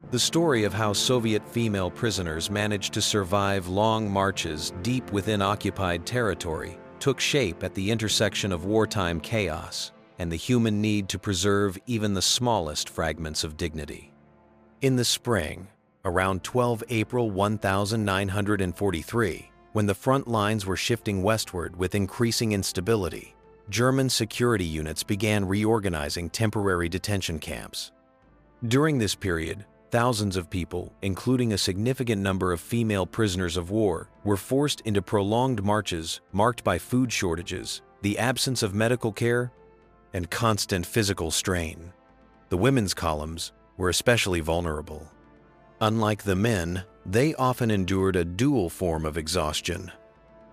The story of how Soviet female prisoners managed to survive long marches deep within occupied territory took shape at the intersection of wartime chaos and the human need to preserve even the smallest fragments of dignity. In the spring, around 12 April 1943, when the front lines were shifting westward with increasing instability, German security units began reorganizing temporary detention camps. During this period, thousands of people, including a significant number of female prisoners of war, were forced into prolonged marches marked by food shortages, the absence of medical care, and constant physical strain. The women's columns were especially vulnerable. Unlike the men, they often endured a dual form of exhaustion: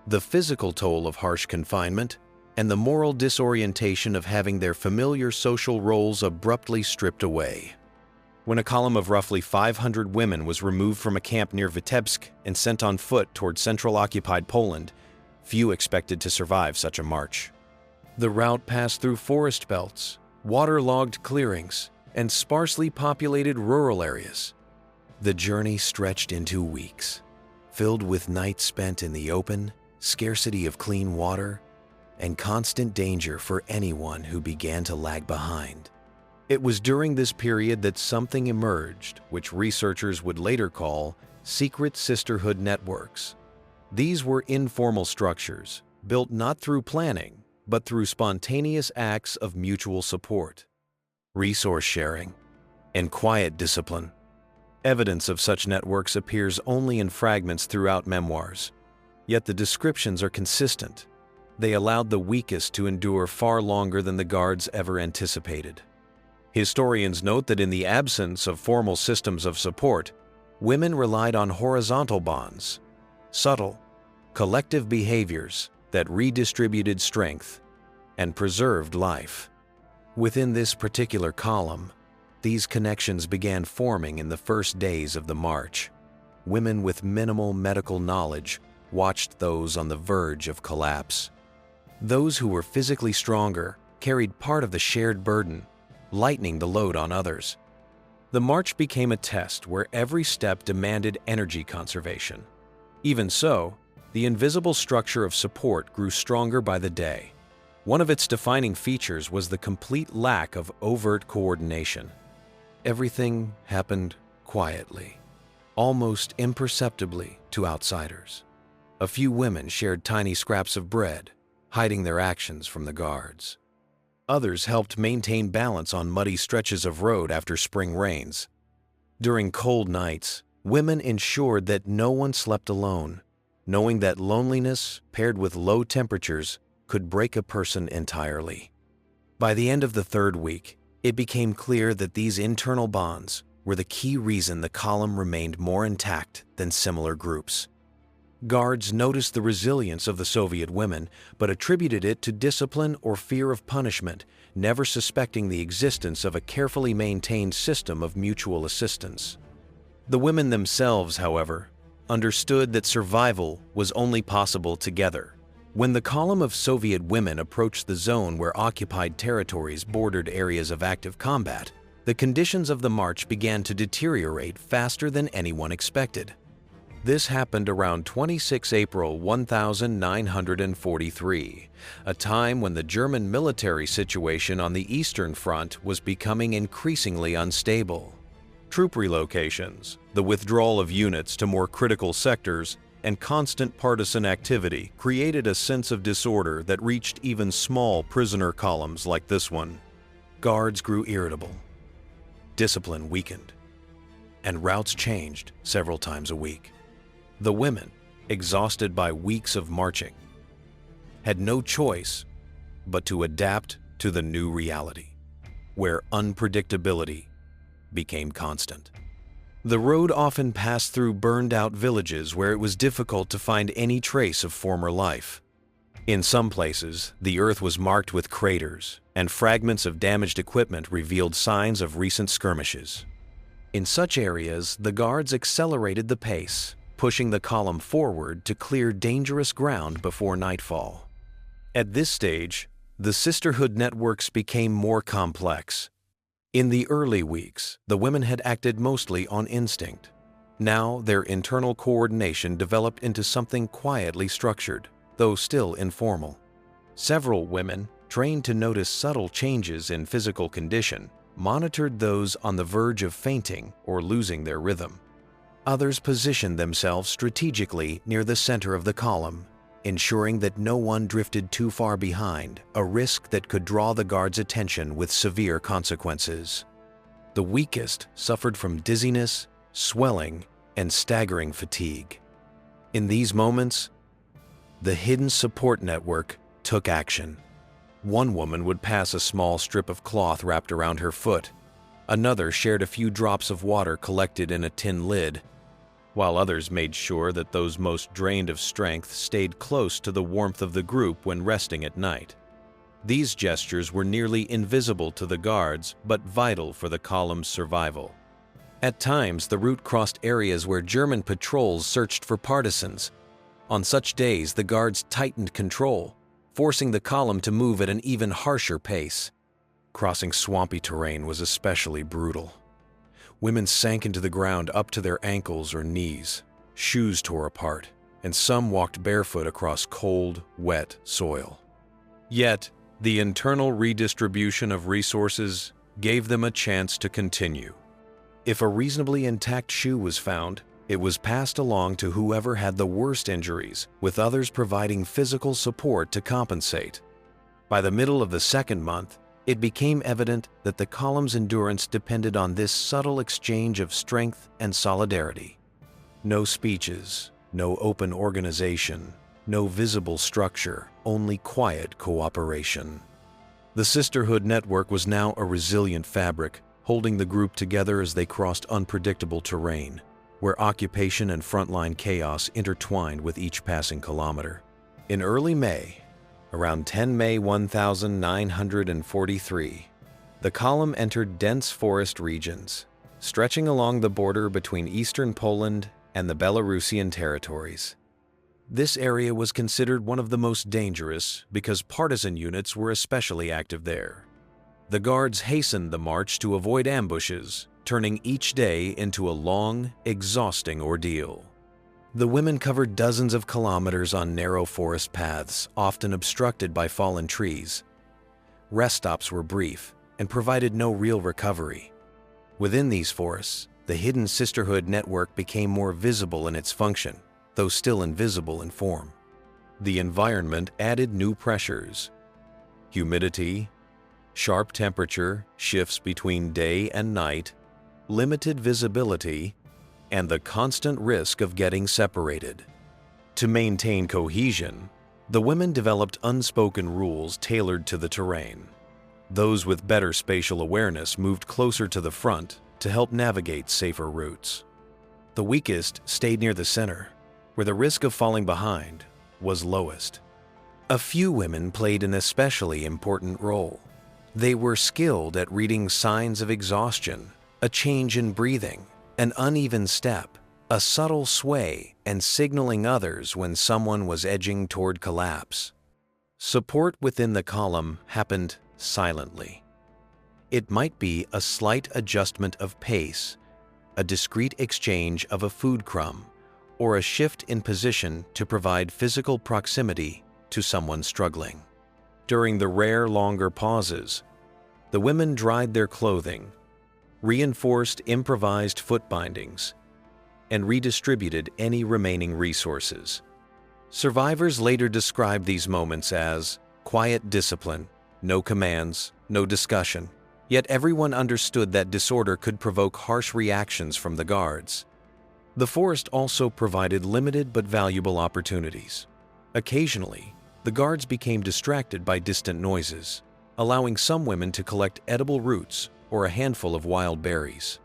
the physical toll of harsh confinement and the moral disorientation of having their familiar social roles abruptly stripped away. When a column of roughly 500 women was removed from a camp near Vitebsk and sent on foot toward central-occupied Poland, few expected to survive such a march. The route passed through forest belts, waterlogged clearings, and sparsely populated rural areas. The journey stretched into weeks, filled with nights spent in the open, scarcity of clean water, and constant danger for anyone who began to lag behind. It was during this period that something emerged, which researchers would later call secret sisterhood networks. These were informal structures, built not through planning, but through spontaneous acts of mutual support, resource sharing, and quiet discipline. Evidence of such networks appears only in fragments throughout memoirs, yet the descriptions are consistent. They allowed the weakest to endure far longer than the guards ever anticipated. Historians note that in the absence of formal systems of support, women relied on horizontal bonds, subtle, collective behaviors that redistributed strength and preserved life. Within this particular column, these connections began forming in the first days of the march. Women with minimal medical knowledge watched those on the verge of collapse. Those who were physically stronger carried part of the shared burden, lightening the load on others. The march became a test where every step demanded energy conservation. Even so, the invisible structure of support grew stronger by the day. One of its defining features was the complete lack of overt coordination. Everything happened quietly, almost imperceptibly to outsiders. A few women shared tiny scraps of bread, hiding their actions from the guards. Others helped maintain balance on muddy stretches of road after spring rains. During cold nights, women ensured that no one slept alone, knowing that loneliness paired with low temperatures could break a person entirely. By the end of the third week, it became clear that these internal bonds were the key reason the column remained more intact than similar groups. Guards noticed the resilience of the Soviet women, but attributed it to discipline or fear of punishment, never suspecting the existence of a carefully maintained system of mutual assistance. The women themselves, however, understood that survival was only possible together. When the column of Soviet women approached the zone where occupied territories bordered areas of active combat, the conditions of the march began to deteriorate faster than anyone expected. This happened around 26 April 1943, a time when the German military situation on the Eastern Front was becoming increasingly unstable. Troop relocations, the withdrawal of units to more critical sectors, and constant partisan activity created a sense of disorder that reached even small prisoner columns like this one. Guards grew irritable, discipline weakened, and routes changed several times a week. The women, exhausted by weeks of marching, had no choice but to adapt to the new reality, where unpredictability became constant. The road often passed through burned-out villages where it was difficult to find any trace of former life. In some places, the earth was marked with craters, and fragments of damaged equipment revealed signs of recent skirmishes. In such areas, the guards accelerated the pace, pushing the column forward to clear dangerous ground before nightfall. At this stage, the sisterhood networks became more complex. In the early weeks, the women had acted mostly on instinct. Now, their internal coordination developed into something quietly structured, though still informal. Several women, trained to notice subtle changes in physical condition, monitored those on the verge of fainting or losing their rhythm. Others positioned themselves strategically near the center of the column, ensuring that no one drifted too far behind, a risk that could draw the guards' attention with severe consequences. The weakest suffered from dizziness, swelling, and staggering fatigue. In these moments, the hidden support network took action. One woman would pass a small strip of cloth wrapped around her foot. Another shared a few drops of water collected in a tin lid, while others made sure that those most drained of strength stayed close to the warmth of the group when resting at night. These gestures were nearly invisible to the guards, but vital for the column's survival. At times, the route crossed areas where German patrols searched for partisans. On such days, the guards tightened control, forcing the column to move at an even harsher pace. Crossing swampy terrain was especially brutal. Women sank into the ground up to their ankles or knees. Shoes tore apart, and some walked barefoot across cold, wet soil. Yet, the internal redistribution of resources gave them a chance to continue. If a reasonably intact shoe was found, it was passed along to whoever had the worst injuries, with others providing physical support to compensate. By the middle of the second month, it became evident that the column's endurance depended on this subtle exchange of strength and solidarity. No speeches, no open organization, no visible structure, only quiet cooperation. The Sisterhood network was now a resilient fabric, holding the group together as they crossed unpredictable terrain, where occupation and frontline chaos intertwined with each passing kilometer. In early May, around 10 May 1943, the column entered dense forest regions, stretching along the border between eastern Poland and the Belarusian territories. This area was considered one of the most dangerous because partisan units were especially active there. The guards hastened the march to avoid ambushes, turning each day into a long, exhausting ordeal. The women covered dozens of kilometers on narrow forest paths, often obstructed by fallen trees. Rest stops were brief and provided no real recovery. Within these forests, the hidden Sisterhood network became more visible in its function, though still invisible in form. The environment added new pressures: humidity, sharp temperature, shifts between day and night, limited visibility, and the constant risk of getting separated. To maintain cohesion, the women developed unspoken rules tailored to the terrain. Those with better spatial awareness moved closer to the front to help navigate safer routes. The weakest stayed near the center, where the risk of falling behind was lowest. A few women played an especially important role. They were skilled at reading signs of exhaustion, a change in breathing, an uneven step, a subtle sway, and signaling others when someone was edging toward collapse. Support within the column happened silently. It might be a slight adjustment of pace, a discreet exchange of a food crumb, or a shift in position to provide physical proximity to someone struggling. During the rare longer pauses, the women dried their clothing, reinforced improvised foot bindings, and redistributed any remaining resources. Survivors later described these moments as quiet discipline, no commands, no discussion. Yet everyone understood that disorder could provoke harsh reactions from the guards. The forest also provided limited but valuable opportunities. Occasionally, the guards became distracted by distant noises, allowing some women to collect edible roots or a handful of wild berries.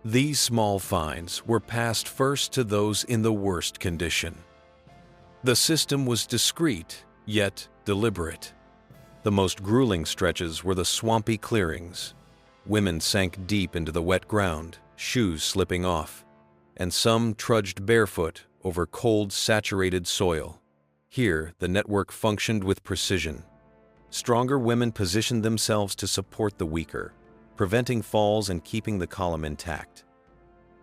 These small finds were passed first to those in the worst condition. The system was discreet, yet deliberate. The most grueling stretches were the swampy clearings. Women sank deep into the wet ground, shoes slipping off, and some trudged barefoot over cold, saturated soil. Here, the network functioned with precision. Stronger women positioned themselves to support the weaker, preventing falls and keeping the column intact.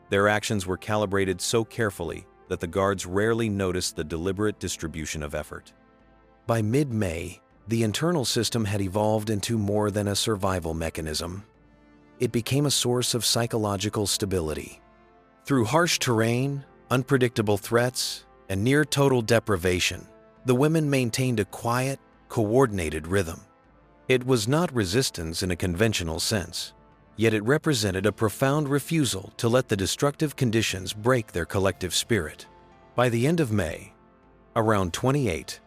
Their actions were calibrated so carefully that the guards rarely noticed the deliberate distribution of effort. By mid-May, the internal system had evolved into more than a survival mechanism. It became a source of psychological stability. Through harsh terrain, unpredictable threats, and near-total deprivation, the women maintained a quiet, coordinated rhythm. It was not resistance in a conventional sense, yet it represented a profound refusal to let the destructive conditions break their collective spirit. By the end of May, around 28,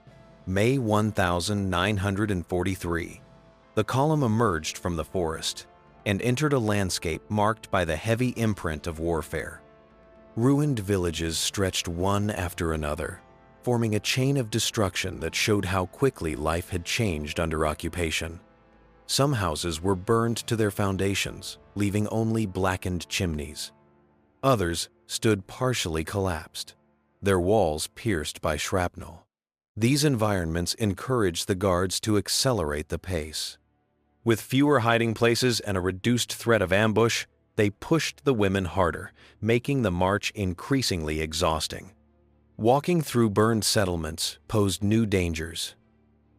May 1943, the column emerged from the forest and entered a landscape marked by the heavy imprint of warfare. Ruined villages stretched one after another, forming a chain of destruction that showed how quickly life had changed under occupation. Some houses were burned to their foundations, leaving only blackened chimneys. Others stood partially collapsed, their walls pierced by shrapnel. These environments encouraged the guards to accelerate the pace. With fewer hiding places and a reduced threat of ambush, they pushed the women harder, making the march increasingly exhausting. Walking through burned settlements posed new dangers.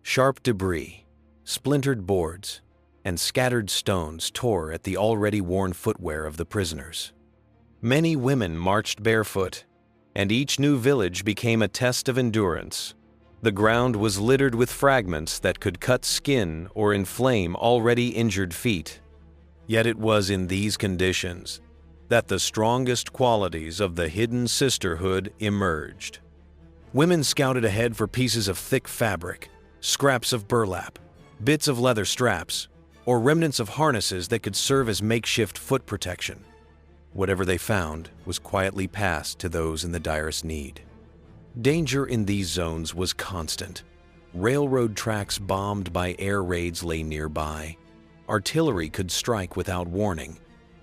Sharp debris, splintered boards, and scattered stones tore at the already worn footwear of the prisoners. Many women marched barefoot, and each new village became a test of endurance. The ground was littered with fragments that could cut skin or inflame already injured feet. Yet it was in these conditions that the strongest qualities of the hidden sisterhood emerged. Women scouted ahead for pieces of thick fabric, scraps of burlap, bits of leather straps, or remnants of harnesses that could serve as makeshift foot protection. Whatever they found was quietly passed to those in the direst need. Danger in these zones was constant. Railroad tracks bombed by air raids lay nearby. Artillery could strike without warning,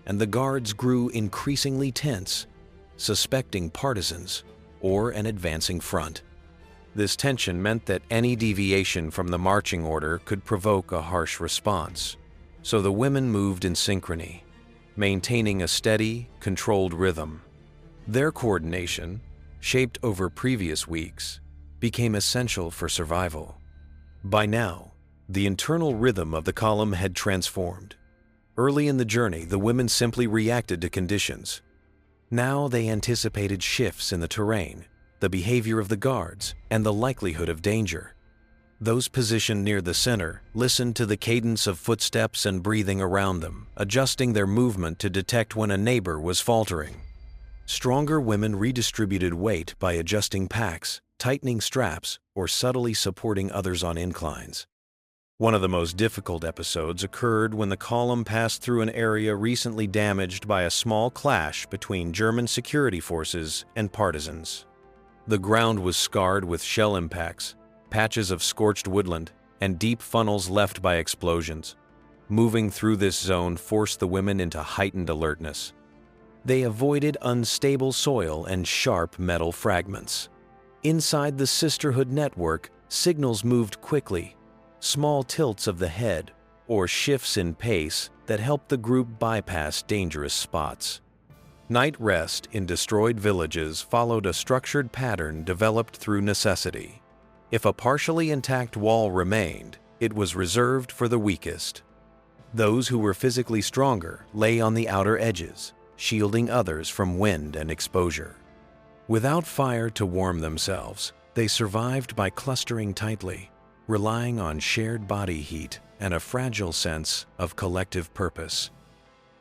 and the guards grew increasingly tense, suspecting partisans or an advancing front. This tension meant that any deviation from the marching order could provoke a harsh response, so the women moved in synchrony, maintaining a steady, controlled rhythm. Their coordination, shaped over previous weeks, became essential for survival. By now, the internal rhythm of the column had transformed. Early in the journey, the women simply reacted to conditions. Now they anticipated shifts in the terrain, the behavior of the guards, and the likelihood of danger. Those positioned near the center listened to the cadence of footsteps and breathing around them, adjusting their movement to detect when a neighbor was faltering. Stronger women redistributed weight by adjusting packs, tightening straps, or subtly supporting others on inclines. One of the most difficult episodes occurred when the column passed through an area recently damaged by a small clash between German security forces and partisans. The ground was scarred with shell impacts, patches of scorched woodland, and deep funnels left by explosions. Moving through this zone forced the women into heightened alertness. They avoided unstable soil and sharp metal fragments. Inside the Sisterhood network, signals moved quickly, small tilts of the head or shifts in pace that helped the group bypass dangerous spots. Night rest in destroyed villages followed a structured pattern developed through necessity. If a partially intact wall remained, it was reserved for the weakest. Those who were physically stronger lay on the outer edges, shielding others from wind and exposure. Without fire to warm themselves, they survived by clustering tightly, relying on shared body heat and a fragile sense of collective purpose.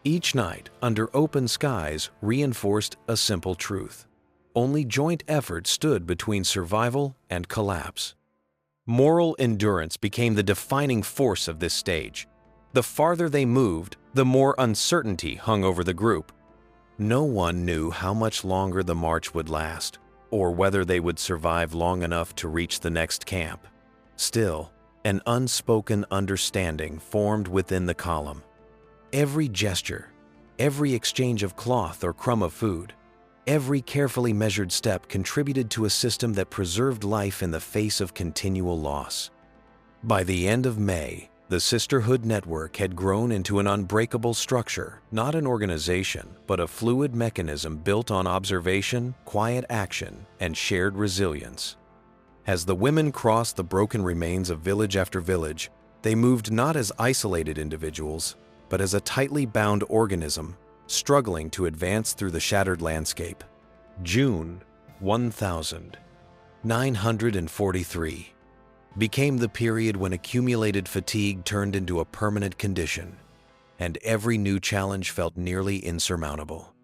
Each night, under open skies, reinforced a simple truth. Only joint effort stood between survival and collapse. Moral endurance became the defining force of this stage. The farther they moved, the more uncertainty hung over the group. No one knew how much longer the march would last, or whether they would survive long enough to reach the next camp. Still, an unspoken understanding formed within the column. Every gesture, every exchange of cloth or crumb of food, every carefully measured step contributed to a system that preserved life in the face of continual loss. By the end of May, The Sisterhood network had grown into an unbreakable structure, not an organization, but a fluid mechanism built on observation, quiet action, and shared resilience. As the women crossed the broken remains of village after village, they moved not as isolated individuals, but as a tightly bound organism, struggling to advance through the shattered landscape. June 1943 became the period when accumulated fatigue turned into a permanent condition, and every new challenge felt nearly insurmountable.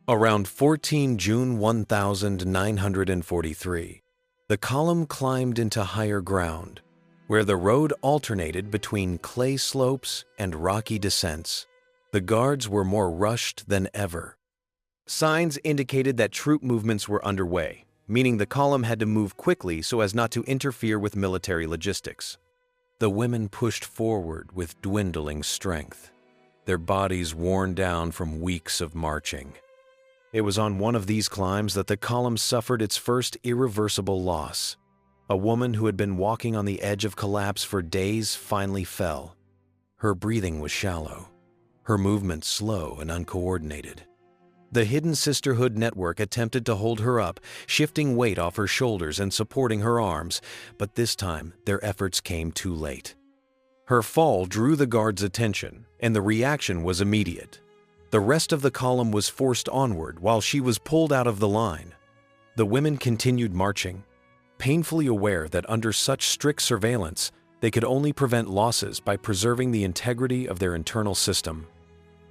Around 14 June 1943, the column climbed into higher ground, where the road alternated between clay slopes and rocky descents. The guards were more rushed than ever. Signs indicated that troop movements were underway, meaning the column had to move quickly so as not to interfere with military logistics. The women pushed forward with dwindling strength, their bodies worn down from weeks of marching. It was on one of these climbs that the column suffered its first irreversible loss. A woman who had been walking on the edge of collapse for days finally fell. Her breathing was shallow, her movements slow and uncoordinated. The hidden Sisterhood network attempted to hold her up, shifting weight off her shoulders and supporting her arms, but this time their efforts came too late. Her fall drew the guards' attention, and the reaction was immediate. The rest of the column was forced onward while she was pulled out of the line. The women continued marching, painfully aware that under such strict surveillance, they could only prevent losses by preserving the integrity of their internal system.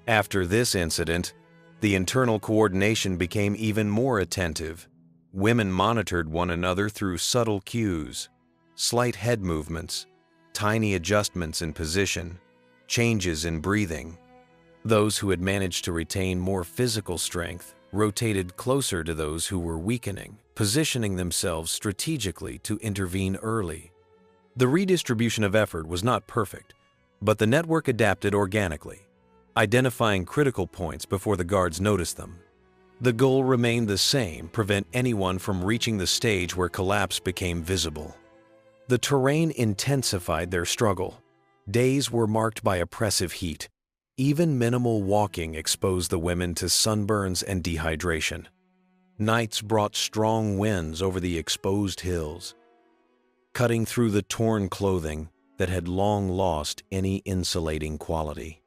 After this incident, the internal coordination became even more attentive. Women monitored one another through subtle cues, slight head movements, tiny adjustments in position, changes in breathing. Those who had managed to retain more physical strength rotated closer to those who were weakening, positioning themselves strategically to intervene early. The redistribution of effort was not perfect, but the network adapted organically, identifying critical points before the guards noticed them. The goal remained the same: prevent anyone from reaching the stage where collapse became visible. The terrain intensified their struggle. Days were marked by oppressive heat. Even minimal walking exposed the women to sunburns and dehydration. Nights brought strong winds over the exposed hills, cutting through the torn clothing that had long lost any insulating quality.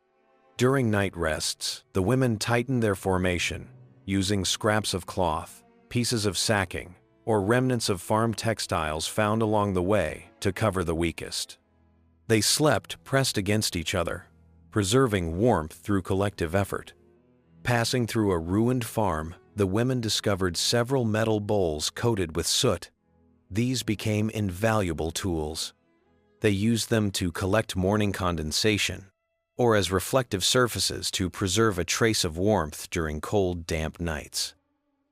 During night rests, the women tightened their formation, using scraps of cloth, pieces of sacking, or remnants of farm textiles found along the way to cover the weakest. They slept pressed against each other, preserving warmth through collective effort. Passing through a ruined farm, the women discovered several metal bowls coated with soot. These became invaluable tools. They used them to collect morning condensation, or as reflective surfaces to preserve a trace of warmth during cold, damp nights.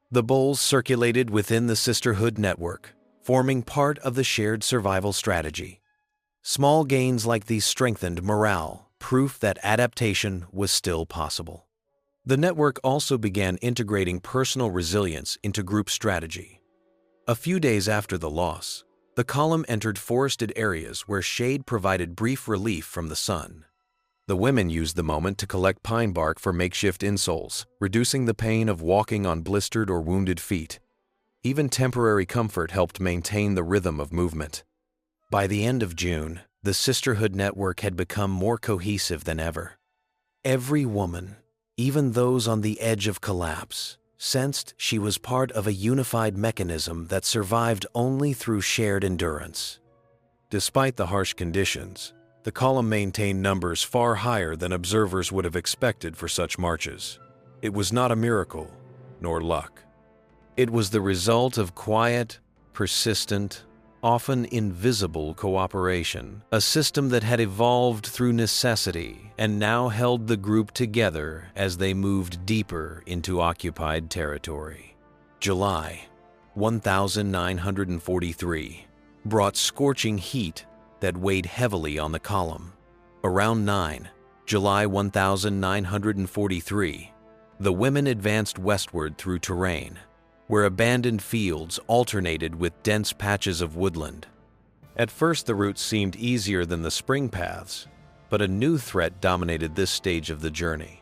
The bowls circulated within the Sisterhood network, forming part of the shared survival strategy. Small gains like these strengthened morale, proof that adaptation was still possible. The network also began integrating personal resilience into group strategy. A few days after the loss, the column entered forested areas where shade provided brief relief from the sun. The women used the moment to collect pine bark for makeshift insoles, reducing the pain of walking on blistered or wounded feet. Even temporary comfort helped maintain the rhythm of movement. By the end of June, the Sisterhood network had become more cohesive than ever. Every woman, even those on the edge of collapse, sensed she was part of a unified mechanism that survived only through shared endurance. Despite the harsh conditions, the column maintained numbers far higher than observers would have expected for such marches. It was not a miracle, nor luck. It was the result of quiet, persistent, often invisible cooperation, a system that had evolved through necessity and now held the group together as they moved deeper into occupied territory. July 1943 brought scorching heat that weighed heavily on the column. Around July 1943, the women advanced westward through terrain, where abandoned fields alternated with dense patches of woodland. At first, the route seemed easier than the spring paths, But a new threat dominated this stage of the journey: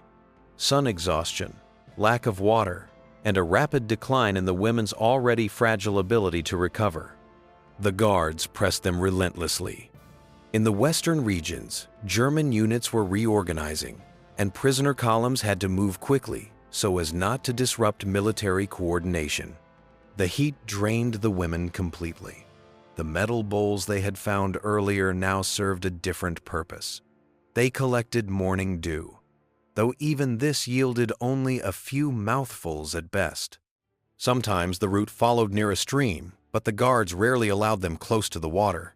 sun exhaustion, lack of water, and a rapid decline in the women's already fragile ability to recover. The guards pressed them relentlessly. In the western regions, German units were reorganizing, and prisoner columns had to move quickly so as not to disrupt military coordination. The heat drained the women completely. The metal bowls they had found earlier now served a different purpose. They collected morning dew, though even this yielded only a few mouthfuls at best. Sometimes the route followed near a stream, but the guards rarely allowed them close to the water.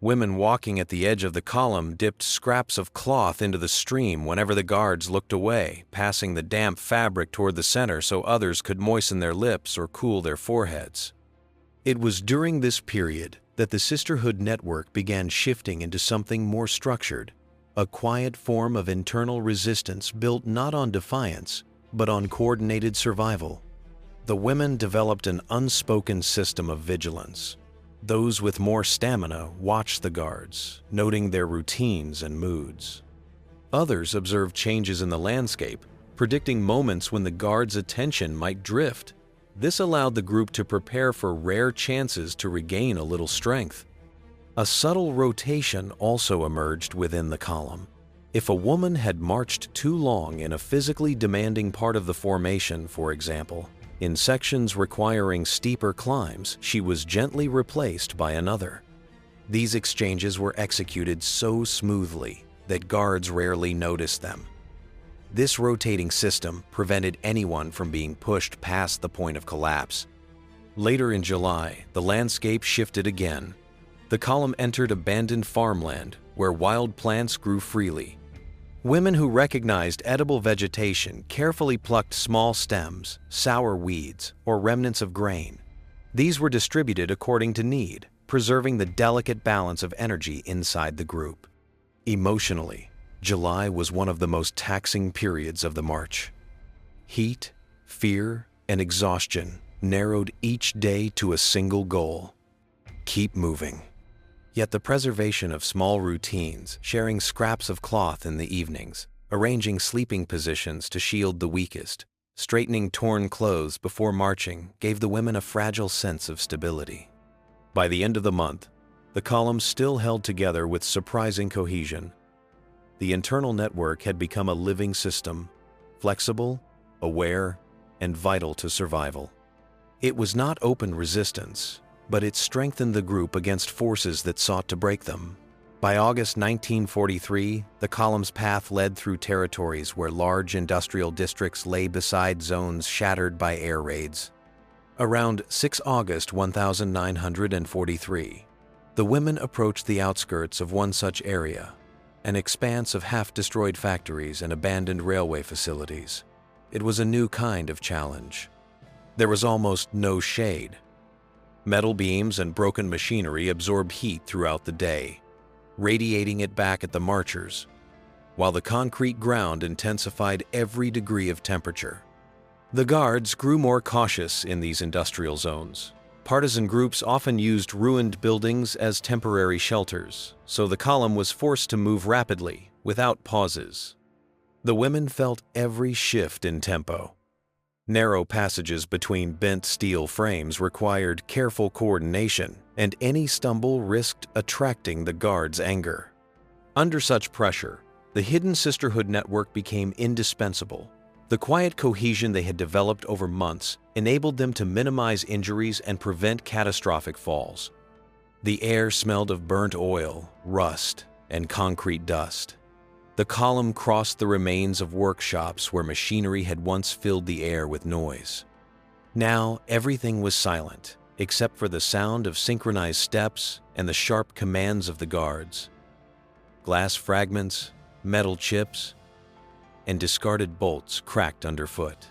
Women walking at the edge of the column dipped scraps of cloth into the stream whenever the guards looked away, passing the damp fabric toward the center so others could moisten their lips or cool their foreheads. It was during this period that the Sisterhood network began shifting into something more structured, a quiet form of internal resistance built not on defiance, but on coordinated survival. The women developed an unspoken system of vigilance. Those with more stamina watched the guards, noting their routines and moods. Others observed changes in the landscape, predicting moments when the guards' attention might drift. This allowed the group to prepare for rare chances to regain a little strength. A subtle rotation also emerged within the column. If a woman had marched too long in a physically demanding part of the formation, for example, in sections requiring steeper climbs, she was gently replaced by another. These exchanges were executed so smoothly that guards rarely noticed them. This rotating system prevented anyone from being pushed past the point of collapse. Later in July, the landscape shifted again. The column entered abandoned farmland where wild plants grew freely. Women who recognized edible vegetation carefully plucked small stems, sour weeds, or remnants of grain. These were distributed according to need, preserving the delicate balance of energy inside the group. Emotionally, July was one of the most taxing periods of the march. Heat, fear, and exhaustion narrowed each day to a single goal: keep moving. Yet the preservation of small routines, sharing scraps of cloth in the evenings, arranging sleeping positions to shield the weakest, straightening torn clothes before marching gave the women a fragile sense of stability. By the end of the month, the column still held together with surprising cohesion. The internal network had become a living system, flexible, aware, and vital to survival. It was not open resistance, but it strengthened the group against forces that sought to break them. By August 1943, the column's path led through territories where large industrial districts lay beside zones shattered by air raids. Around 6 August 1943, the women approached the outskirts of one such area, an expanse of half-destroyed factories and abandoned railway facilities. It was a new kind of challenge. There was almost no shade. Metal beams and broken machinery absorbed heat throughout the day, radiating it back at the marchers, while the concrete ground intensified every degree of temperature. The guards grew more cautious in these industrial zones. Partisan groups often used ruined buildings as temporary shelters, so the column was forced to move rapidly, without pauses. The women felt every shift in tempo. Narrow passages between bent steel frames required careful coordination, and any stumble risked attracting the guards' anger. Under such pressure, the hidden Sisterhood network became indispensable. The quiet cohesion they had developed over months enabled them to minimize injuries and prevent catastrophic falls. The air smelled of burnt oil, rust, and concrete dust. The column crossed the remains of workshops where machinery had once filled the air with noise. Now everything was silent, except for the sound of synchronized steps and the sharp commands of the guards. Glass fragments, metal chips, and discarded bolts cracked underfoot.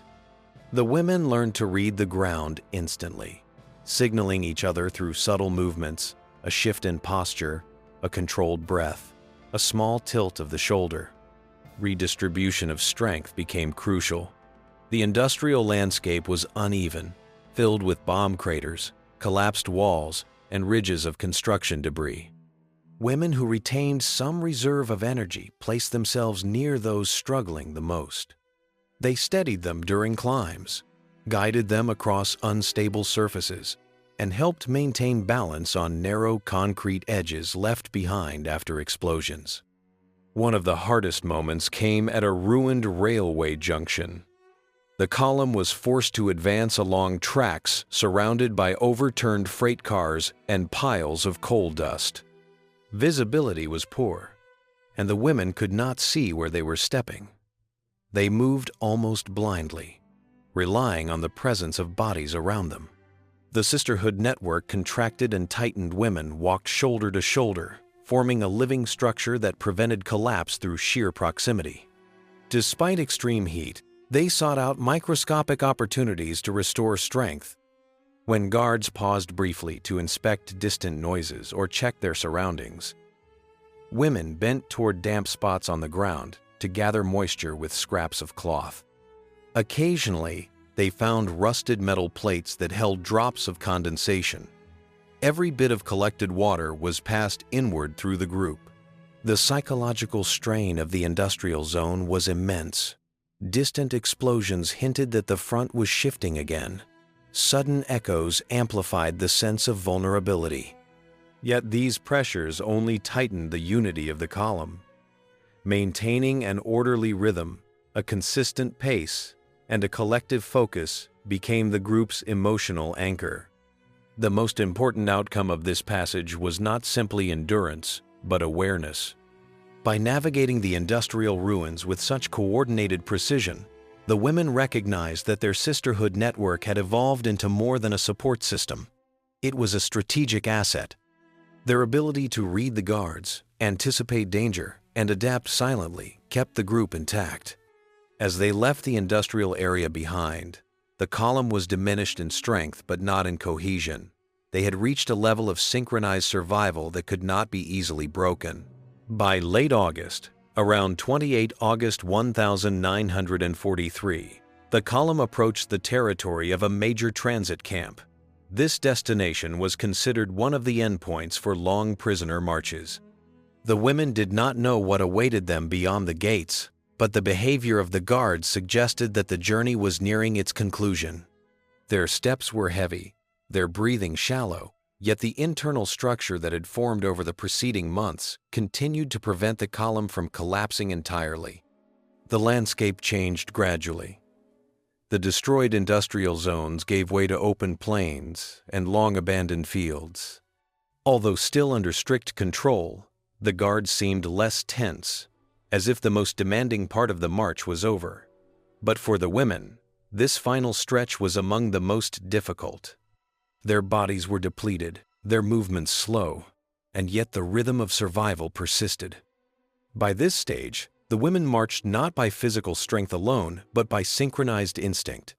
The women learned to read the ground instantly, signaling each other through subtle movements, a shift in posture, a controlled breath, a small tilt of the shoulder. Redistribution of strength became crucial. The industrial landscape was uneven, filled with bomb craters, collapsed walls, and ridges of construction debris. Women who retained some reserve of energy placed themselves near those struggling the most. They steadied them during climbs, guided them across unstable surfaces, and helped maintain balance on narrow concrete edges left behind after explosions. One of the hardest moments came at a ruined railway junction. The column was forced to advance along tracks surrounded by overturned freight cars and piles of coal dust. Visibility was poor, and the women could not see where they were stepping. They moved almost blindly, relying on the presence of bodies around them. The Sisterhood network contracted and tightened. Women walked shoulder to shoulder, forming a living structure that prevented collapse through sheer proximity. Despite extreme heat, they sought out microscopic opportunities to restore strength. When guards paused briefly to inspect distant noises or check their surroundings, women bent toward damp spots on the ground to gather moisture with scraps of cloth. Occasionally, they found rusted metal plates that held drops of condensation. Every bit of collected water was passed inward through the group. The psychological strain of the industrial zone was immense. Distant explosions hinted that the front was shifting again. Sudden echoes amplified the sense of vulnerability. Yet these pressures only tightened the unity of the column. Maintaining an orderly rhythm, a consistent pace, and a collective focus became the group's emotional anchor. The most important outcome of this passage was not simply endurance, but awareness. By navigating the industrial ruins with such coordinated precision, the women recognized that their sisterhood network had evolved into more than a support system. It was a strategic asset. Their ability to read the guards, anticipate danger, and adapt silently kept the group intact. As they left the industrial area behind, the column was diminished in strength but not in cohesion. They had reached a level of synchronized survival that could not be easily broken. By late August, around 28 August 1943, the column approached the territory of a major transit camp. This destination was considered one of the endpoints for long prisoner marches. The women did not know what awaited them beyond the gates, but the behavior of the guards suggested that the journey was nearing its conclusion. Their steps were heavy, their breathing shallow, yet the internal structure that had formed over the preceding months continued to prevent the column from collapsing entirely. The landscape changed gradually. The destroyed industrial zones gave way to open plains and long-abandoned fields. Although still under strict control, the guards seemed less tense, as if the most demanding part of the march was over. But for the women, this final stretch was among the most difficult. Their bodies were depleted, their movements slow, and yet the rhythm of survival persisted. By this stage, the women marched not by physical strength alone, but by synchronized instinct.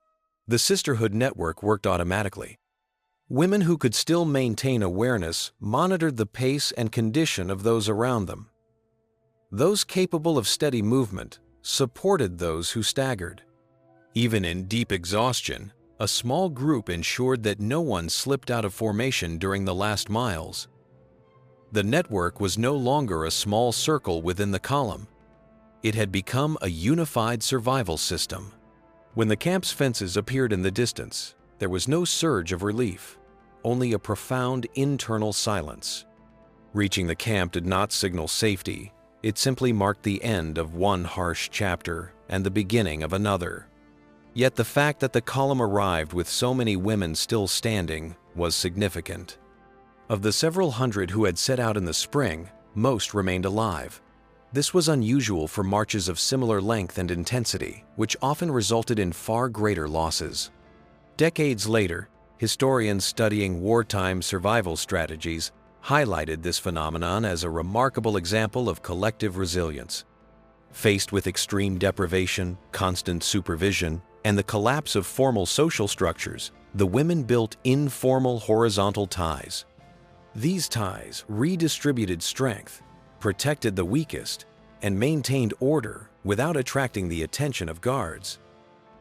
The Sisterhood network worked automatically. Women who could still maintain awareness monitored the pace and condition of those around them. Those capable of steady movement supported those who staggered. Even in deep exhaustion, a small group ensured that no one slipped out of formation during the last miles. The network was no longer a small circle within the column. It had become a unified survival system. When the camp's fences appeared in the distance, there was no surge of relief, only a profound internal silence. Reaching the camp did not signal safety. It simply marked the end of one harsh chapter and the beginning of another. Yet the fact that the column arrived with so many women still standing was significant. Of the several hundred who had set out in the spring, most remained alive. This was unusual for marches of similar length and intensity, which often resulted in far greater losses. Decades later, historians studying wartime survival strategies highlighted this phenomenon as a remarkable example of collective resilience. Faced with extreme deprivation, constant supervision, and the collapse of formal social structures, the women built informal horizontal ties. These ties redistributed strength, protected the weakest, and maintained order without attracting the attention of guards.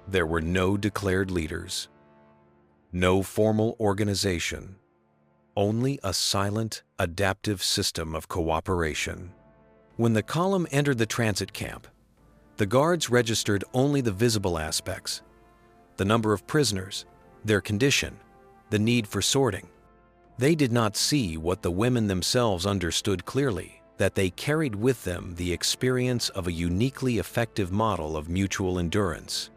There were no declared leaders, no formal organization, only a silent, adaptive system of cooperation. When the column entered the transit camp, the guards registered only the visible aspects: the number of prisoners, their condition, the need for sorting. They did not see what the women themselves understood clearly: that they carried with them the experience of a uniquely effective model of mutual endurance.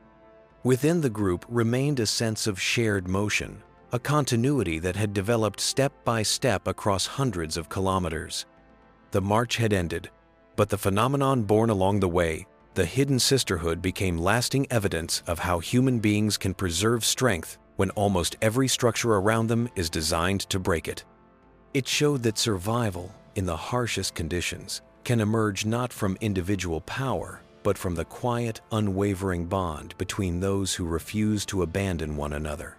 Within the group remained a sense of shared motion, a continuity that had developed step by step across hundreds of kilometers. The march had ended, but the phenomenon born along the way, the hidden sisterhood, became lasting evidence of how human beings can preserve strength when almost every structure around them is designed to break it. It showed that survival, in the harshest conditions, can emerge not from individual power, but from the quiet, unwavering bond between those who refuse to abandon one another.